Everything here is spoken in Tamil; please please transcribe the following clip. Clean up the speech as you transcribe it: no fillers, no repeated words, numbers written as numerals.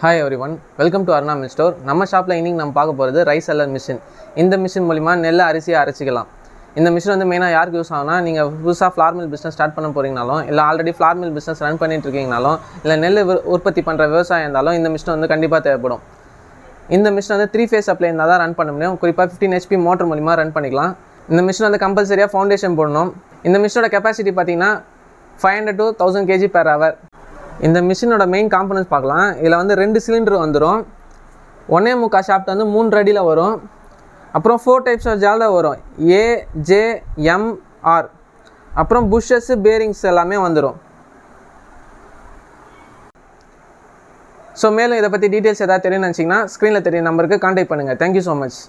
Hi every one, welcome to Aruna mill store. நம்ம ஷாப்பில் இன்றைக்கி நம்ம பார்க்க போகிறது ரைஸ் செல்லர் மிஷின். இந்த மிஷின் மூலிமா நெல் அரிசியை அரைச்சிக்கலாம். இந்த மிஷின் வந்து மெயினாக யாருக்கு யூஸ் ஆகுனா, நீங்கள் புதுசாக ஃப்ளார் மில் பிஸ்னஸ் ஸ்டார்ட் பண்ண போகிறீங்கனாலும், இல்லை already flour mill business run பண்ணிட்டு இருக்கீங்கனாலும், இல்லை நெல் உற்பத்தி பண்ணுற விவசாயம் இருந்தாலும் இந்த மிஷின் வந்து கண்டிப்பாக தேவைப்படும். இந்த மிஷின் வந்து 3 ஃபேஸ் சப்ளை இருந்தால் தான் ரன் பண்ண முடியும். குறிப்பாக 15 HP மோட்டர் மூலிமா ரன் பண்ணிக்கலாம். இந்த மிஷின் வந்து கம்பல்சரியாக ஃபவுண்டேஷன் போடணும். இந்த மிஷினோட கெப்பாசிட்டி பார்த்தீங்கன்னா 500 to 1000 kg per hour. இந்த மிஷினோட மெயின் காம்பனன்ட்ஸ் பார்க்கலாம். இதில் வந்து 2 சிலிண்டர் வந்துடும். 1.25 ஷாஃப்ட் வந்து 3 அடியில் வரும். அப்புறம் 4 டைப்ஸ் ஆஃப் ஜாலில் வரும். A, J, M, R. அப்புறம் புஷ்ஷஸ், பேரிங்ஸ் எல்லாமே வந்துடும். ஸோ மேலும் இதை பற்றி டீட்டெயில்ஸ் ஏதாவது தெரியும்னு நினச்சிங்கன்னா ஸ்க்ரீனில் தெரிய நம்பருக்கு கான்டாக்ட் பண்ணுங்கள். Thank you so much.